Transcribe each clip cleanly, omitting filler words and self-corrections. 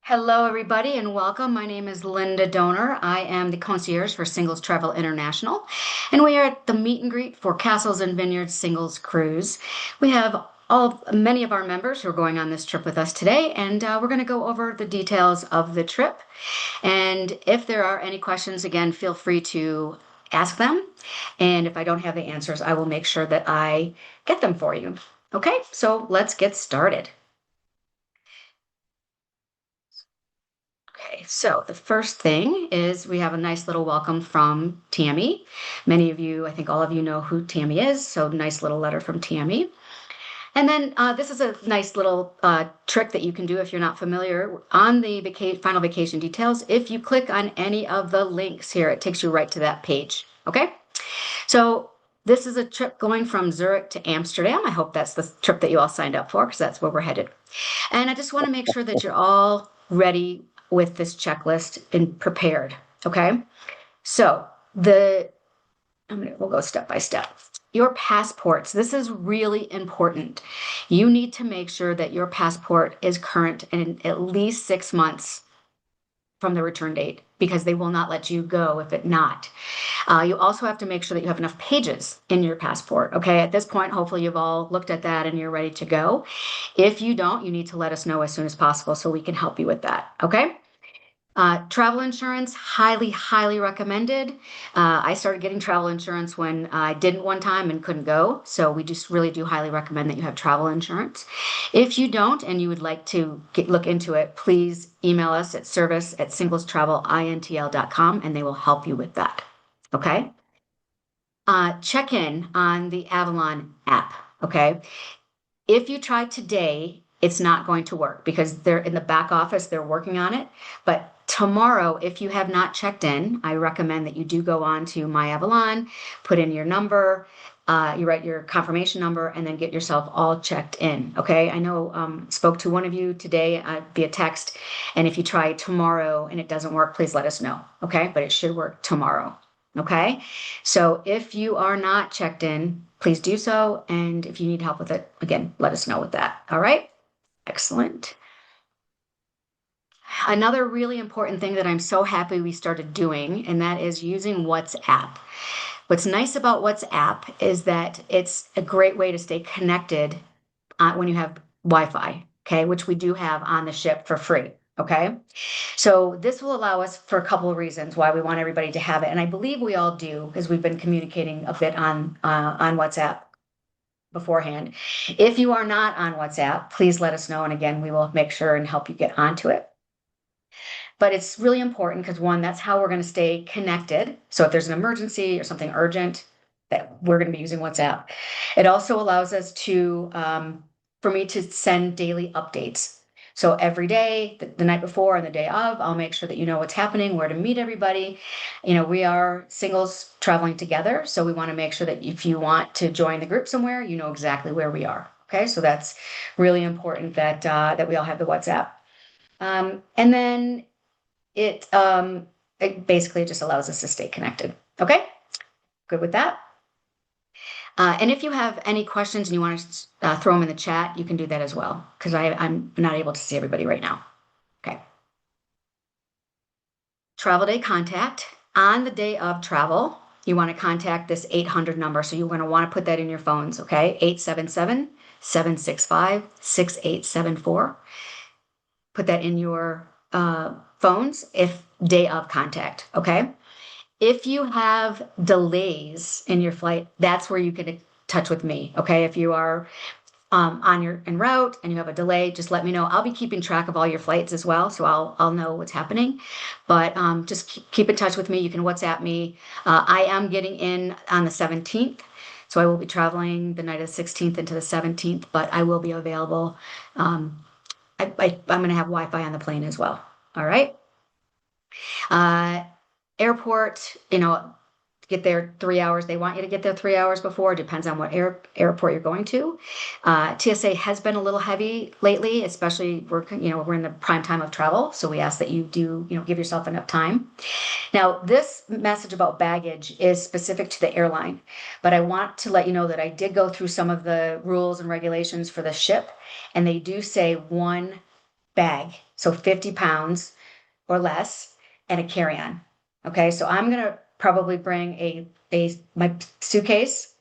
Hello, everybody, and welcome. My name is Linda Donor. I am the concierge for Singles Travel International, and we are at the meet and greet for Castles and Vineyards Singles Cruise. We have many of our members who are going on this trip with us today, and we're going to go over the details of the trip. And if there are any questions, again, feel free to ask them. And if I don't have the answers, I will make sure that I get them for you. Okay, so let's get started. Okay, so the first thing is we have a nice little welcome from Tammy. Many of you, I think all of you know who Tammy is, so nice little letter from Tammy. And then this is a nice little trick that you can do if you're not familiar. On the final vacation details, if you click on any of the links here, it takes you right to that page. Okay, so this is a trip going from Zurich to Amsterdam. I hope that's the trip that you all signed up for because that's where we're headed. And I just want to make sure that you're all ready with this checklist and prepared. Okay. So we'll go step by step. Your passports. This is really important. You need to make sure that your passport is current in at least 6 months from the return date because they will not let you go if it not. You also have to make sure that you have enough pages in your passport. Okay, at this point, hopefully you've all looked at that and you're ready to go. If you don't, you need to let us know as soon as possible so we can help you with that. Okay. Travel insurance, highly, highly recommended. I started getting travel insurance when I didn't one time and couldn't go. So we just really do highly recommend that you have travel insurance. If you don't and you would like to look into it, please email us at service@singlestravelintl.com and they will help you with that. Okay. Check in on the Avalon app. Okay. If you try today, it's not going to work because they're in the back office, they're working on it. But tomorrow, if you have not checked in, I recommend that you do go on to My Avalon, put in your number, you write your confirmation number, and then get yourself all checked in. Okay. I know spoke to one of you today via text, and if you try tomorrow and it doesn't work, please let us know. Okay. But it should work tomorrow. Okay. So if you are not checked in, please do so. And if you need help with it, again, let us know with that. All right. Excellent. Another really important thing that I'm so happy we started doing, and that is using WhatsApp. What's nice about WhatsApp is that it's a great way to stay connected when you have Wi-Fi, okay, which we do have on the ship for free. Okay. So this will allow us for a couple of reasons why we want everybody to have it. And I believe we all do because we've been communicating a bit on WhatsApp beforehand. If you are not on WhatsApp, please let us know. And again, we will make sure and help you get onto it. But it's really important because one, that's how we're going to stay connected. So if there's an emergency or something urgent, that we're going to be using WhatsApp. It also allows us to, for me to send daily updates. So every day, the night before and the day of, I'll make sure that you know what's happening, where to meet everybody. You know, we are singles traveling together, so we want to make sure that if you want to join the group somewhere, you know exactly where we are. Okay, so that's really important that we all have the WhatsApp. And then it basically just allows us to stay connected. Okay, good with that. And if you have any questions and you want to throw them in the chat, you can do that as well because I'm not able to see everybody right now. Okay. Travel day contact. On the day of travel, you want to contact this 800 number. So you're going to want to put that in your phones, okay? 877-765-6874. Put that in your phones if day of contact, okay? If you have delays in your flight, that's where you can touch with me, okay? If you are en route and you have a delay, just let me know. I'll be keeping track of all your flights as well, so I'll know what's happening. But just keep in touch with me. You can WhatsApp me. I am getting in on the 17th, so I will be traveling the night of the 16th into the 17th, but I will be available. I'm going to have Wi-Fi on the plane as well. All right. Airport, get there 3 hours. They want you to get there 3 hours before. It depends on what airport you're going to. TSA has been a little heavy lately, especially we're in the prime time of travel. So we ask that you do, give yourself enough time. Now, this message about baggage is specific to the airline, but I want to let you know that I did go through some of the rules and regulations for the ship, and they do say one bag, so 50 pounds or less, and a carry-on. Okay, so I'm gonna probably bring my suitcase,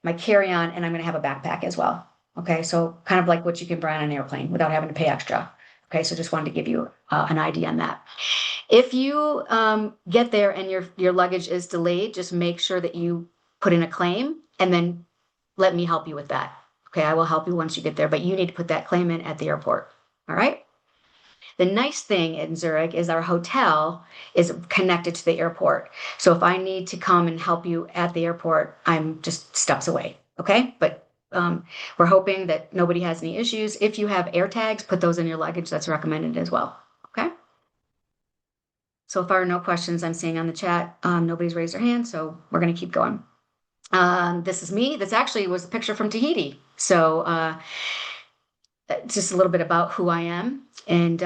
my carry-on, and I'm gonna have a backpack as well. Okay, so kind of like what you can bring on an airplane without having to pay extra. Okay, so just wanted to give you an idea on that. If you get there and your luggage is delayed, just make sure that you put in a claim and then let me help you with that. Okay, I will help you once you get there, but you need to put that claim in at the airport. All right. The nice thing in Zurich is our hotel is connected to the airport. So if I need to come and help you at the airport, I'm just steps away. Okay. But we're hoping that nobody has any issues. If you have air tags, put those in your luggage. That's recommended as well. Okay. So far, no questions I'm seeing on the chat. Nobody's raised their hand, so we're going to keep going. This is me. This actually was a picture from Tahiti. So just a little bit about who I am, and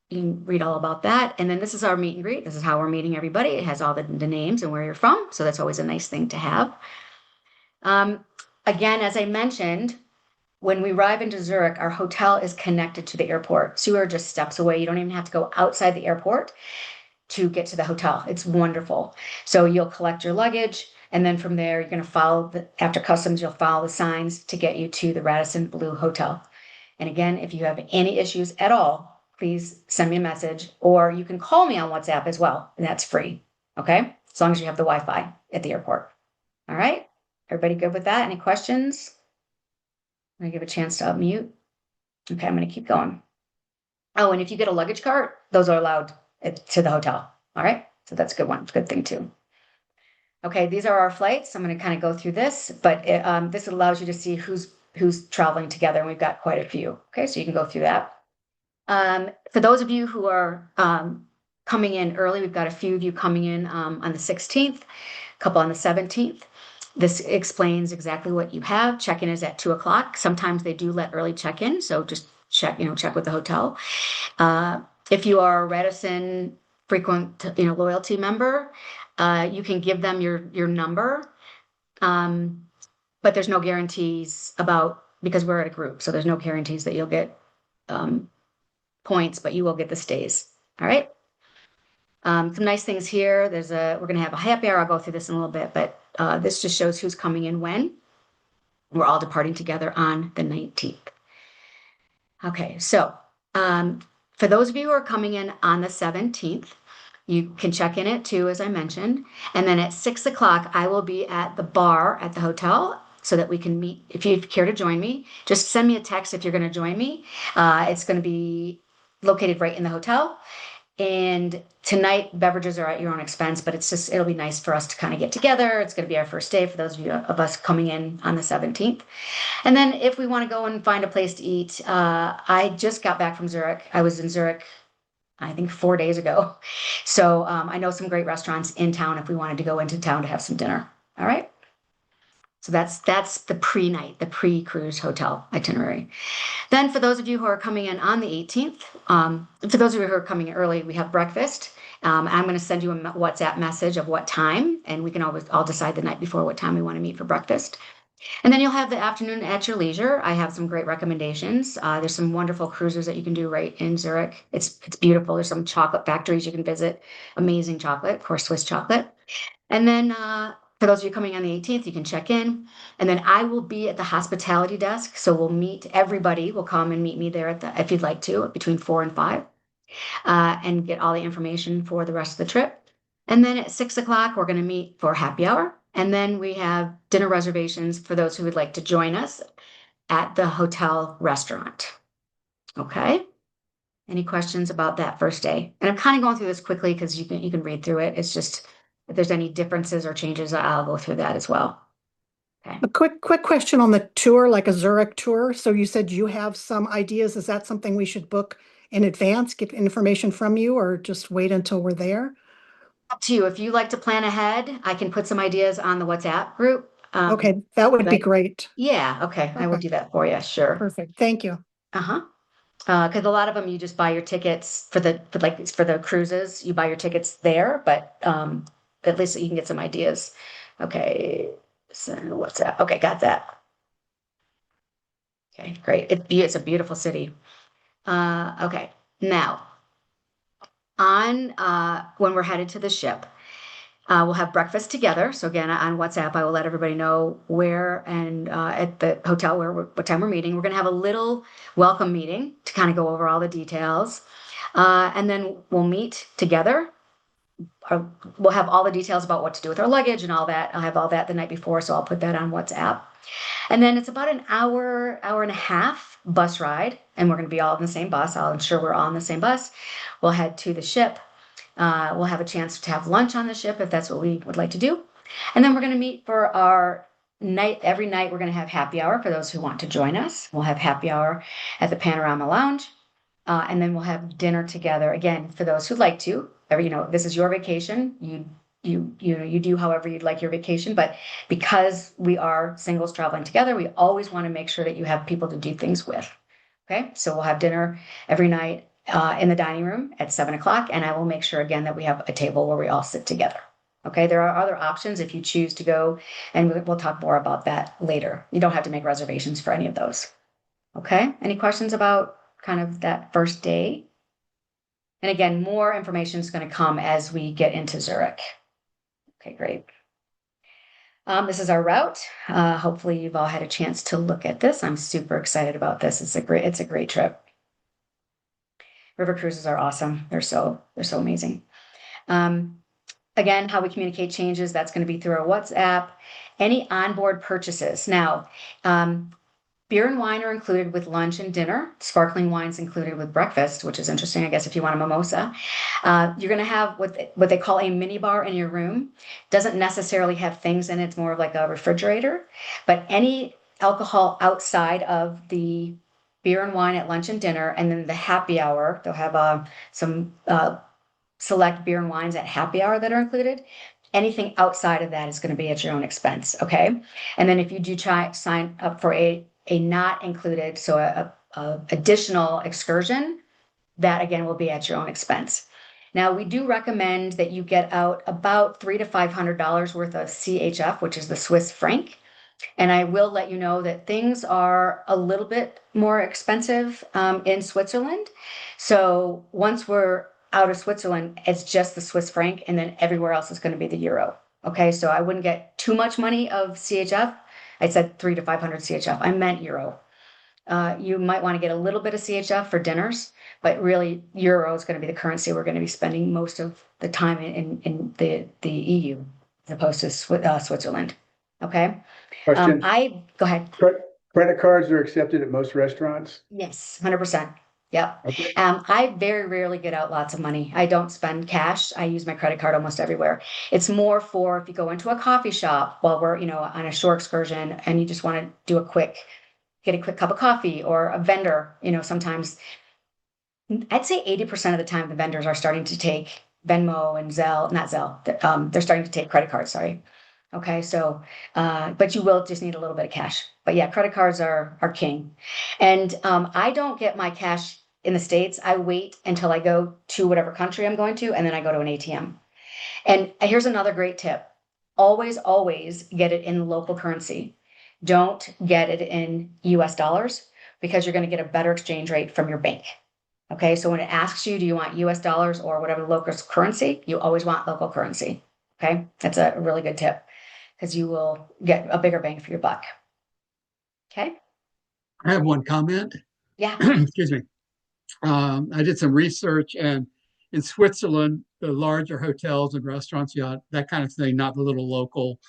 you can read all about that. And then this is our meet and greet. This is how we're meeting everybody. It has all the names and where you're from. So that's always a nice thing to have. Again, as I mentioned, when we arrive into Zurich, our hotel is connected to the airport. So you are just steps away. You don't even have to go outside the airport to get to the hotel. It's wonderful. So you'll collect your luggage, and then from there, you're going to after customs, you'll follow the signs to get you to the Radisson Blue Hotel. And again, if you have any issues at all, please send me a message, or you can call me on WhatsApp as well, and that's free. Okay? As long as you have the Wi-Fi at the airport. All right? Everybody good with that? Any questions? I'm going to give a chance to unmute. Okay, I'm going to keep going. Oh, and if you get a luggage cart, those are allowed to the hotel. All right. So that's a good one. Good thing too. Okay, these are our flights. I'm going to kind of go through this, but this allows you to see who's traveling together, and we've got quite a few. Okay, so you can go through that. For those of you who are coming in early, we've got a few of you coming in on the 16th, a couple on the 17th. This explains exactly what you have. Check-in is at 2 o'clock. Sometimes they do let early check-in, so just check with the hotel. If you are a Radisson frequent, loyalty member, you can give them your number, but there's no guarantees because we're at a group, so there's no guarantees that you'll get points, but you will get the stays. All right. Some nice things here. We're going to have a happy hour. I'll go through this in a little bit, but this just shows who's coming in when. We're all departing together on the 19th. Okay, so for those of you who are coming in on the 17th, you can check in at 2, as I mentioned. And then at 6 o'clock, I will be at the bar at the hotel so that we can meet. If you care to join me, just send me a text if you're going to join me. It's going to be located right in the hotel. And tonight, beverages are at your own expense, but it'll be nice for us to kind of get together. It's going to be our first day for those of us coming in on the 17th. And then if we want to go and find a place to eat, I just got back from Zurich. I was in Zurich, I think 4 days ago. So I know some great restaurants in town if we wanted to go into town to have some dinner. All right. So that's the pre-night, the pre-cruise hotel itinerary. Then for those of you who are coming in on the 18th, for those of you who are coming in early, we have breakfast. I'm going to send you a WhatsApp message of what time, and we can all decide the night before what time we want to meet for breakfast. And then you'll have the afternoon at your leisure. I have some great recommendations. There's some wonderful cruises that you can do right in Zurich. It's beautiful. There's some chocolate factories you can visit. Amazing chocolate, of course, Swiss chocolate. And then for those of you coming on the 18th, you can check in. And then I will be at the hospitality desk. So everybody will come and meet me there if you'd like to, between 4 and 5, and get all the information for the rest of the trip. And then at 6 o'clock, we're going to meet for happy hour. And then we have dinner reservations for those who would like to join us at the hotel restaurant. Okay. Any questions about that first day? And I'm kind of going through this quickly because you can read through it. It's just if there's any differences or changes, I'll go through that as well. Okay. A quick question on the tour, like a Zurich tour. So you said you have some ideas. Is that something we should book in advance, get information from you, or just wait until we're there? Up to you. If you like to plan ahead, I can put some ideas on the WhatsApp group. Okay, that would be great. Yeah, okay. I will do that for you. Sure. Perfect. Thank you. Uh-huh. Because a lot of them you just buy your tickets for the cruises, you buy your tickets there, but at least you can get some ideas. Okay, so what's that? Okay, got that. Okay, great. It's a beautiful city. Okay. Now, on when we're headed to the ship, we'll have breakfast together. So again, on WhatsApp, I will let everybody know where and at the hotel what time we're meeting. We're going to have a little welcome meeting to kind of go over all the details, and then we'll meet together. We'll have all the details about what to do with our luggage and all that. I'll have all that the night before, so I'll put that on WhatsApp. And then it's about an hour, hour and a half bus ride, and we're going to be all in the same bus. I'll ensure we're all in the same bus. We'll head to the ship. We'll have a chance to have lunch on the ship if that's what we would like to do. And then we're going to meet for our night. Every night, we're going to have happy hour for those who want to join us. We'll have happy hour at the Panorama Lounge. And then we'll have dinner together again for those who'd like to. This is your vacation. You do however you'd like your vacation, but because we are singles traveling together, we always want to make sure that you have people to do things with. Okay, so we'll have dinner every night in the dining room at 7 o'clock, and I will make sure again that we have a table where we all sit together. Okay, there are other options if you choose to go, and we'll talk more about that later. You don't have to make reservations for any of those. Okay, any questions about kind of that first day? And again, more information is going to come as we get into Zurich. Okay, great. This is our route. Hopefully you've all had a chance to look at this. I'm super excited about this. It's a great trip. River cruises are awesome. They're so amazing. Again, how we communicate changes, that's going to be through our WhatsApp. Any onboard purchases. Now, beer and wine are included with lunch and dinner. Sparkling wine's included with breakfast, which is interesting, I guess, if you want a mimosa. You're going to have what they call a mini bar in your room. Doesn't necessarily have things in it. It's more of like a refrigerator. But any alcohol outside of the beer and wine at lunch and dinner, and then the happy hour, they'll have some select beer and wines at happy hour that are included. Anything outside of that is going to be at your own expense, okay? And then if you do sign up for a not included, so a additional excursion, that again will be at your own expense. Now, we do recommend that you get out about $300 to $500 worth of CHF, which is the Swiss franc. And I will let you know that things are a little bit more expensive in Switzerland. So once we're out of Switzerland, it's just the Swiss franc, and then everywhere else is going to be the euro. Okay, so I wouldn't get too much money of CHF. I said 300 to 500 CHF. I meant euro. You might want to get a little bit of CHF for dinners, but really euro is going to be the currency we're going to be spending most of the time in the EU as opposed to Switzerland. Okay. Question. Go ahead. Credit cards are accepted at most restaurants? Yes, 100%. Yep. Okay. I very rarely get out lots of money. I don't spend cash. I use my credit card almost everywhere. It's more for if you go into a coffee shop while we're, on a shore excursion and you just want to get a quick cup of coffee, or a vendor, sometimes I'd say 80% of the time the vendors are starting to take Venmo and Zelle, not Zelle. They're starting to take credit cards, sorry. Okay, so, but you will just need a little bit of cash. But yeah, credit cards are king. And I don't get my cash in the States. I wait until I go to whatever country I'm going to, and then I go to an ATM. And here's another great tip. Always, always get it in local currency. Don't get it in US dollars, because you're going to get a better exchange rate from your bank. Okay, so when it asks you, do you want US dollars or whatever local currency, you always want local currency. Okay, that's a really good tip, because you will get a bigger bang for your buck. Okay. I have one comment. Yeah. Excuse me. I did some research, and in Switzerland, the larger hotels and restaurants, that kind of thing, not the little local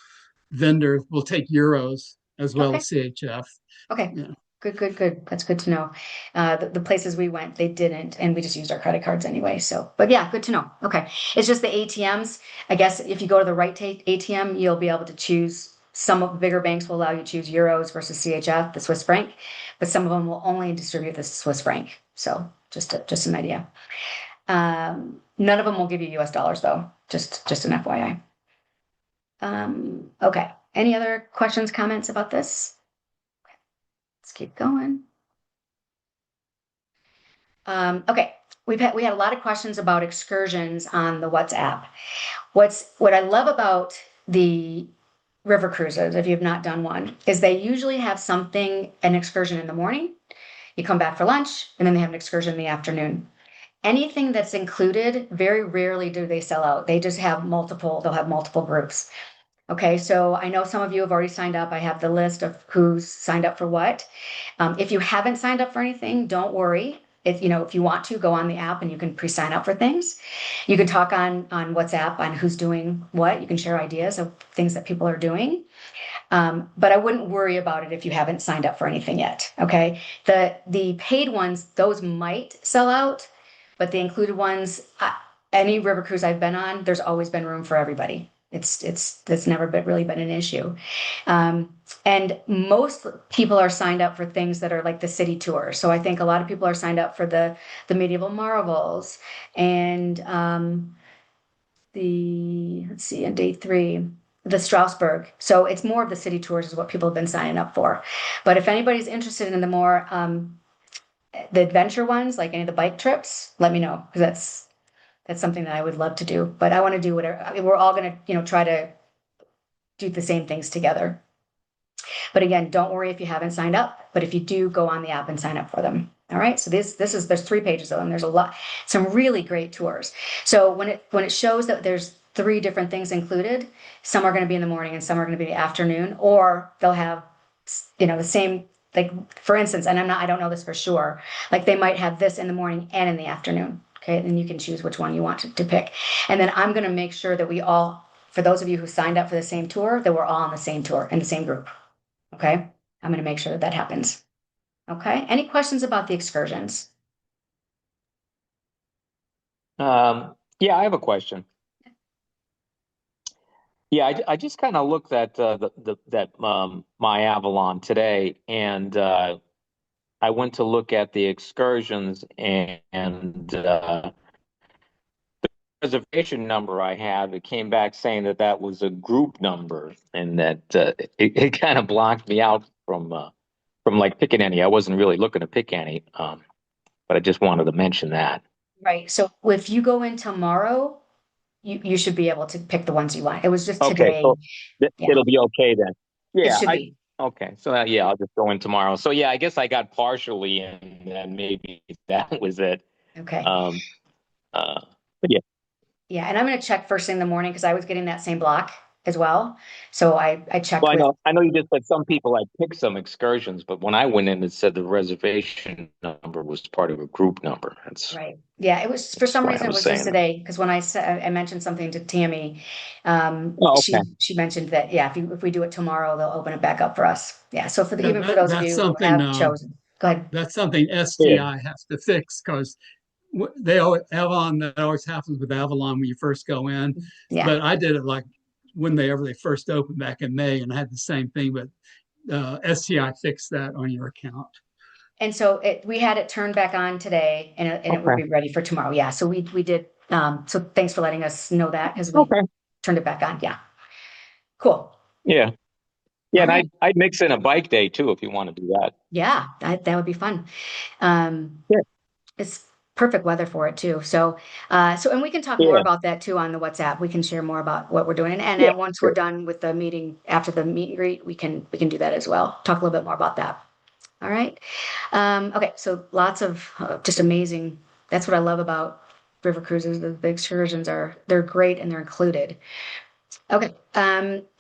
vendors, will take euros as well Okay. as CHF. Okay. Yeah. Good. That's good to know. The places we went, they didn't, and we just used our credit cards anyway. So, but yeah, good to know. Okay. It's just the ATMs. I guess if you go to the right ATM, you'll be able to choose. Some of the bigger banks will allow you to choose euros versus CHF, the Swiss franc, but some of them will only distribute the Swiss franc. So just an idea. None of them will give you US dollars though. Just an FYI. Okay. Any other questions, comments about this? Okay. Let's keep going. Okay. We had a lot of questions about excursions on the WhatsApp. What I love about the river cruises, if you've not done one, is they usually have an excursion in the morning, You come back for lunch, and then they have an excursion in the afternoon. Anything that's included, very rarely do they sell out. They just have they'll have multiple groups. Okay, so I know some of you have already signed up. I have the list of who's signed up for what. If you haven't signed up for anything, don't worry. If you want to, go on the app and you can pre-sign up for things. You can talk on WhatsApp on who's doing what. You can share ideas of things that people are doing. But I wouldn't worry about it if you haven't signed up for anything yet. Okay, the paid ones, those might sell out, but the included ones, any river cruise I've been on, there's always been room for everybody. That's never really been an issue. And most people are signed up for things that are like the city tour. So I think a lot of people are signed up for the medieval marvels and let's see, on day 3, the Strasbourg. So it's more of the city tours is what people have been signing up for. But if anybody's interested in the more the adventure ones, like any of the bike trips, let me know, because that's something that I would love to do. But I want to do whatever. I mean, we're all going to, try to do the same things together. But again, don't worry if you haven't signed up. But if you do, go on the app and sign up for them. All right. So there's 3 pages of them. There's a lot, some really great tours. So when it shows that there's 3 different things included, some are going to be in the morning and some are going to be in the afternoon, or they'll have, the same. Like, for instance, and I don't know this for sure, like they might have this in the morning and in the afternoon. Okay, then you can choose which one you want to pick. And then I'm going to make sure that we all, for those of you who signed up for the same tour, that we're all on the same tour in the same group. Okay, I'm going to make sure that happens. Okay, any questions about the excursions? Yeah, I have a question. Yeah, I just kind of looked at My Avalon today, and I went to look at the excursions, and the reservation number I had, it came back saying that was a group number, and that it kind of blocked me out from like picking any. I wasn't really looking to pick any, but I just wanted to mention that. Right. So if you go in tomorrow, you should be able to pick the ones you want. It was just Okay, today. so Yeah. it'll be okay then. It Yeah, should be. okay. So yeah, I'll just go in tomorrow. So yeah, I guess I got partially in, and maybe that was it. Okay. But yeah. Yeah, and I'm going to check first thing in the morning because I was getting that same block as well. So I checked Well, with. I know you just said some people had picked some excursions, but when I went in, it said the reservation number was part of a group number. That's Right. Yeah, it was for some why reason I it was was saying just that. today because when I mentioned something to Tammy, Oh, okay. she mentioned that if we do it tomorrow, they'll open it back up for us. Yeah. So Yeah, even for those of that's you who something. have chosen, go ahead. That's something Yeah. STI has to fix because they always, Avalon, that always happens with Avalon when you first go in. Yeah. But I did it like whenever they first opened back in May, and I had the same thing. But STI fixed that on your account. And so we had it turned back on today, and it will Okay. be ready for tomorrow. Yeah. So we did. So thanks for letting us know that because we Okay. turned it back on. Yeah. Cool. Yeah. Yeah, All and right. I'd mix in a bike day too if you want to do that. Yeah, that would be fun. Yeah. It's perfect weather for it too. So and we can talk more Yeah. about that too on the WhatsApp. We can share more about what we're doing. And Yeah. then once we're done with the meeting after the meet and greet, we can do that as well. Talk a little bit more about that. All right. Okay. So lots of just amazing. That's what I love about river cruises. The excursions they're great and they're included. Okay.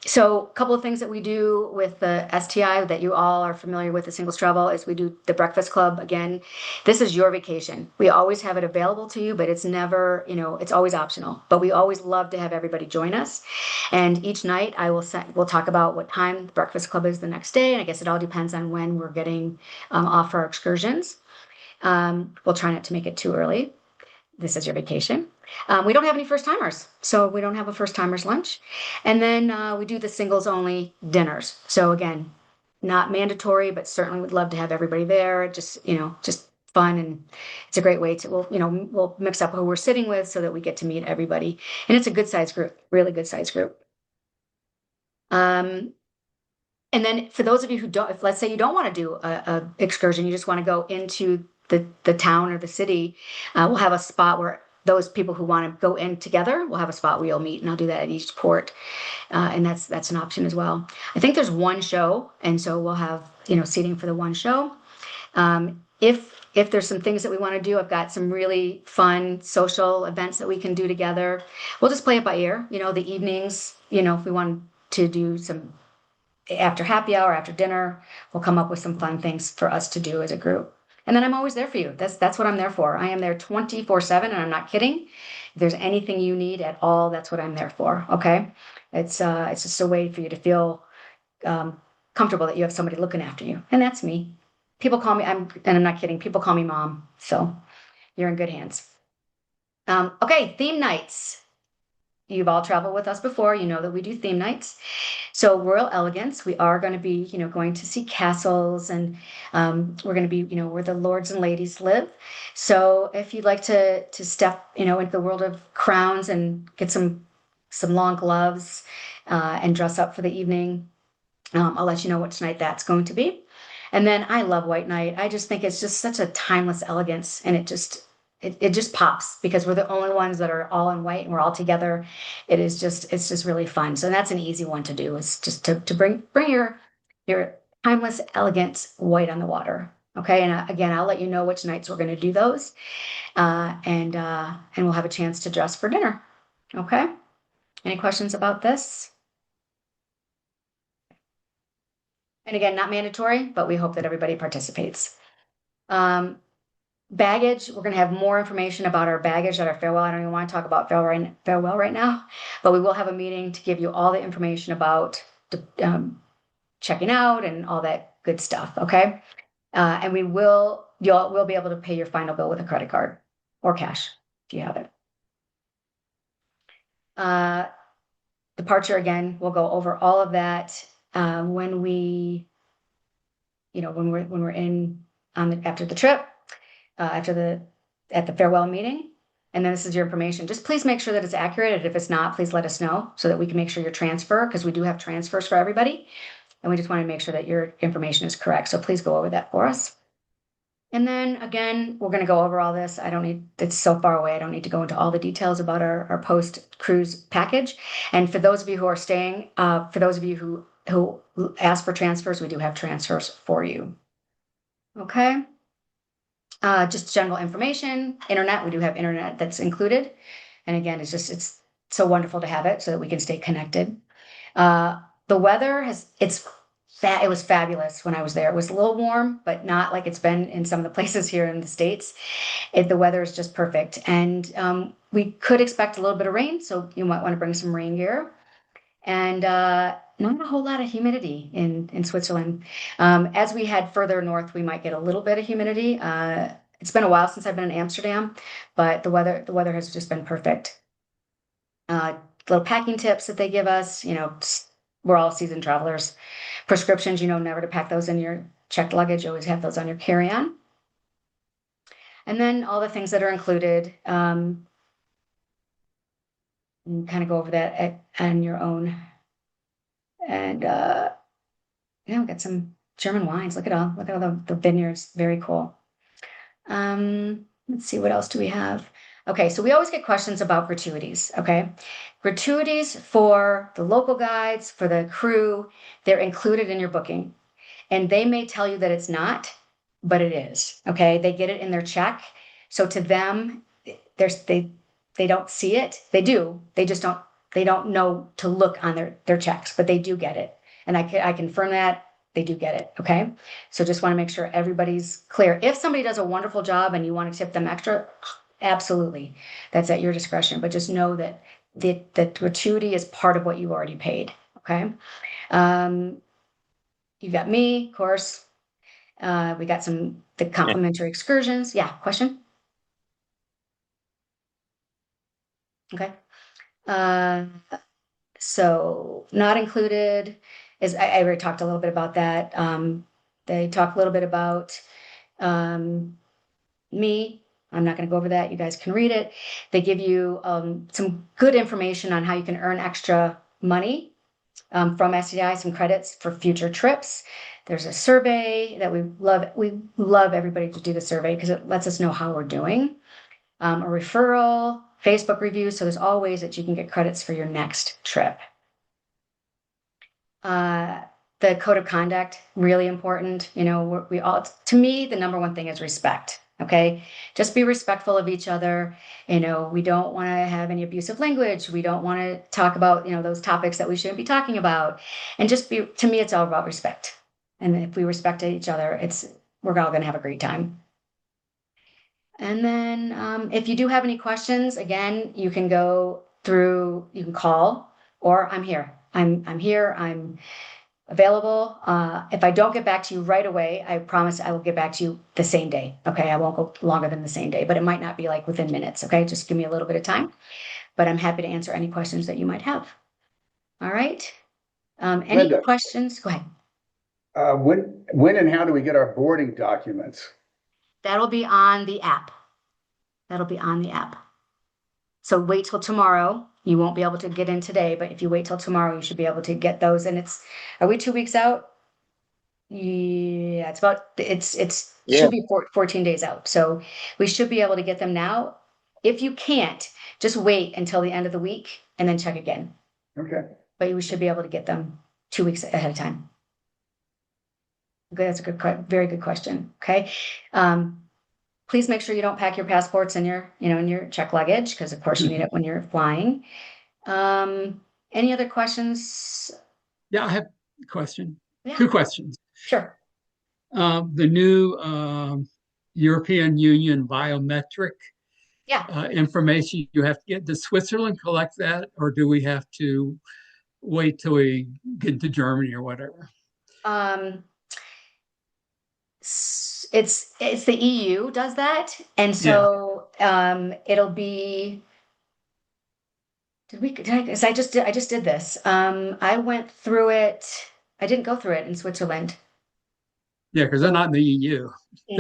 So a couple of things that we do with the STI that you all are familiar with, the singles travel, is we do the breakfast club. Again, this is your vacation. We always have it available to you, but it's never, it's always optional. But we always love to have everybody join us. And each night we'll talk about what time the breakfast club is the next day. And I guess it all depends on when we're getting off our excursions. We'll try not to make it too early. This is your vacation. We don't have any first timers, so we don't have a first timers lunch. And then we do the singles only dinners. So again, not mandatory, but certainly would love to have everybody there. Just fun, and it's a great way to we'll mix up who we're sitting with so that we get to meet everybody. And it's a good size group, really good size group. And then for those of you who don't, if let's say you don't want to do a excursion, you just want to go into the town or the city, we'll have a spot where those people who want to go in together, we'll have a spot where you'll meet, and I'll do that at each port. And that's an option as well. I think there's one show, and so we'll have, seating for the one show. if there's some things that we want to do, I've got some really fun social events that we can do together. We'll just play it by ear. The evenings, if we want to do some after happy hour, after dinner, we'll come up with some fun things for us to do as a group. And then I'm always there for you. That's what I'm there for. I am there 24/7, and I'm not kidding. If there's anything you need at all, that's what I'm there for. Okay. It's just a way for you to feel comfortable that you have somebody looking after you. And that's me. People call me, and I'm not kidding, people call me mom. So you're in good hands. Okay, theme nights. You've all traveled with us before. You know that we do theme nights. So Royal Elegance, we are going to be, going to see castles, and we're going to be, where the lords and ladies live. So if you'd like to step, into the world of crowns and get some long gloves and dress up for the evening, I'll let you know what night that's going to be. And then I love White Night. I just think it's just such a timeless elegance, and it just pops because we're the only ones that are all in white and we're all together. It's just really fun. So that's an easy one to do, is just to bring your timeless, elegant white on the water. Okay. And again, I'll let you know which nights we're going to do those. And we'll have a chance to dress for dinner. Okay. Any questions about this? And again, not mandatory, but we hope that everybody participates. Baggage, we're going to have more information about our baggage at our farewell. I don't even want to talk about farewell right now, but we will have a meeting to give you all the information about checking out and all that good stuff. Okay. And we'll be able to pay your final bill with a credit card or cash if you have it. Departure, again, we'll go over all of that when we're in after the trip, at the farewell meeting. And then this is your information. Just please make sure that it's accurate. And if it's not, please let us know so that we can make sure your transfer, because we do have transfers for everybody. And we just want to make sure that your information is correct. So please go over that for us. And then again, we're going to go over all this. It's so far away. I don't need to go into all the details about our post-cruise package. And for those of you who are staying, for those of you who ask for transfers, we do have transfers for you. Okay. Just general information, internet. We do have internet that's included. And again, it's so wonderful to have it so that we can stay connected. The weather it was fabulous when I was there. It was a little warm, but not like it's been in some of the places here in the States. The weather is just perfect. And we could expect a little bit of rain, so you might want to bring some rain gear. And not a whole lot of humidity in Switzerland. As we head further north, we might get a little bit of humidity. It's been a while since I've been in Amsterdam, but the weather has just been perfect. Little packing tips that they give us, we're all seasoned travelers. Prescriptions, never to pack those in your checked luggage. You always have those on your carry-on. And then all the things that are included. And kind of go over that on your own. And we got some German wines. Look at all the vineyards. Very cool. Let's see, what else do we have? Okay, so we always get questions about gratuities. Okay, gratuities for the local guides, for the crew, they're included in your booking, and they may tell you that it's not, but it is. Okay, they get it in their check. So to them, they don't see it. They do. They just don't. They don't know to look on their checks, but they do get it, and I confirm that. They do get it. Okay. So just want to make sure everybody's clear. If somebody does a wonderful job and you want to tip them extra, absolutely. That's at your discretion. But just know that the gratuity is part of what you already paid. Okay. You got me, of course. We got the complimentary excursions. Yeah. Question? Okay. So not included is, I already talked a little bit about that. They talk a little bit about me. I'm not going to go over that. You guys can read it. They give you some good information on how you can earn extra money from SEI, some credits for future trips. There's a survey that we love. We love everybody to do the survey because it lets us know how we're doing. A referral, Facebook review. So there's all ways that you can get credits for your next trip. the code of conduct, really important. You know, we all, to me, the number one thing is respect. Okay. Just be respectful of each other. You know, we don't want to have any abusive language. We don't want to talk about, you know, those topics that we shouldn't be talking about. And just be, to me, it's all about respect. And if we respect each other, we're all going to have a great time. And then if you do have any questions, again, you can go through, you can call, or I'm here. I'm here. I'm available. If I don't get back to you right away, I promise I will get back to you the same day. Okay. I won't go longer than the same day, but it might not be like within minutes. Okay. Just give me a little bit of time, but I'm happy to answer any questions that you might have. All right. Any Linda. questions? Go ahead. When and how do we get our boarding documents? That'll be on the app. That'll be on the app. So wait till tomorrow. You won't be able to get in today, but if you wait till tomorrow, you should be able to get those. And are we 2 weeks out? Yeah, should be 14 days out. So we should be able to get them now. If you can't, just wait until the end of the week and then check again. Okay. But we should be able to get them 2 weeks ahead of time. Okay, that's a very good question. Okay. Please make sure you don't pack your passports in your check luggage, because of course you need it when you're flying. Any other questions? Yeah, I have a question. Yeah. 2 questions. Sure. The new European Union biometric information you have to get. Does Switzerland collect that, or do we have to wait till we get to Germany or whatever? It's the EU does that, and so it'll be. Because I just did this. I went through it. I didn't go through it in Switzerland. Yeah, because they're not in the EU.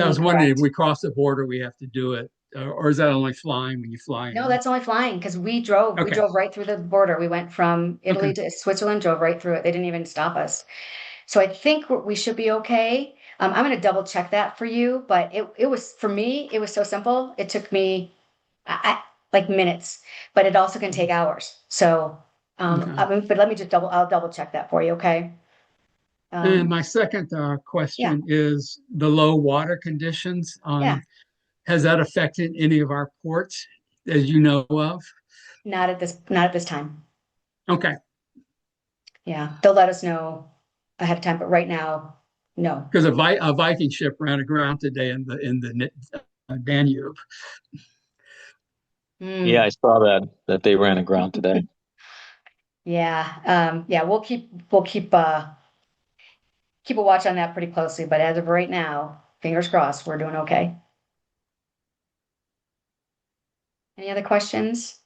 I was wondering if Correct. we cross the border, we have to do it, or is that only flying when you fly in? No, that's only flying, because we drove right through the border. We went from Italy to Switzerland, drove right through it. They didn't even stop us. So I think we should be okay. I'm going to double check that for you, but it was, for me, it was so simple. It took me like minutes, but it also can take hours. So, but let me I'll double check that for you. Okay. And my second question is the low water conditions has that affected any of our ports as you know of? Not at this time. Okay. Yeah. They'll let us know ahead of time, but right now, no. Because a Viking ship ran aground today in the Danube. Yeah, I saw that they ran aground today. Yeah. We'll keep a watch on that pretty closely, but as of right now, fingers crossed, we're doing okay. Any other questions?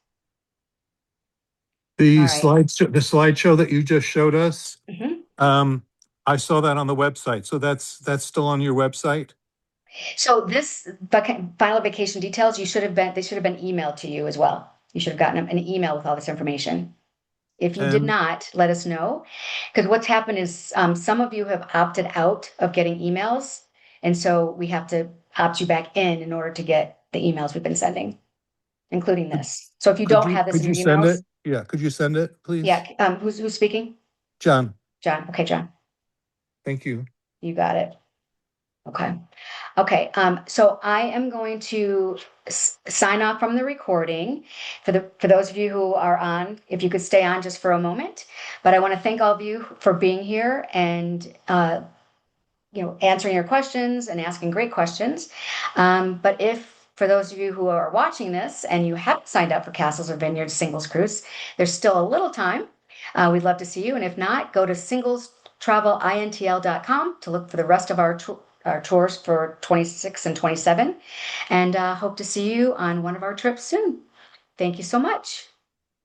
The All right. slideshow that you just showed us, Mhm. I saw that on the website. So that's still on your website? So this final vacation details, they should have been emailed to you as well. You should have gotten an email with all this information. If you did not, let us know. Because what's happened is some of you have opted out of getting emails. And so we have to opt you back in order to get the emails we've been sending, including this. So if you don't have this in your send emails. it? Yeah, could you send it, please? Yeah. Who's speaking? John. John. Okay, John. Thank you. You got it. Okay. So I am going to sign off from the recording for those of you who are on, if you could stay on just for a moment. But I want to thank all of you for being here and answering your questions and asking great questions. But if for those of you who are watching this and you haven't signed up for Castles or Vineyards Singles Cruise, there's still a little time. We'd love to see you. And if not, go to singlestravelintl.com to look for the rest of our tours for 26 and 27, and hope to see you on one of our trips soon. Thank you so much.